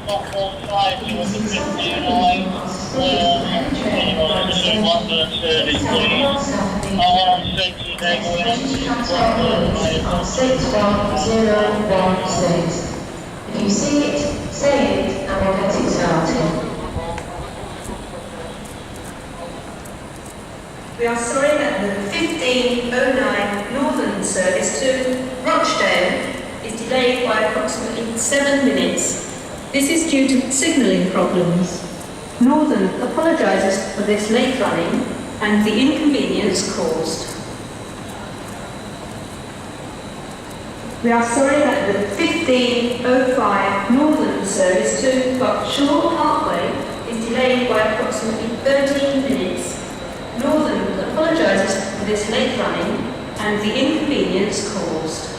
Stockport 5 to the 59, between London and Sturdy, please. R16, they're going on to London, 6116. If you see it, say it, and we'll get it started. We are sorry that the 1509 Northern service to Rochdale is delayed by approximately 7 minutes. This is due to signalling problems. Northern apologises for this late running and the inconvenience caused. We are sorry that the 1505 Northern service to Buckshore Parkway is delayed by approximately 13 minutes. Northern apologises for this late running and the inconvenience caused.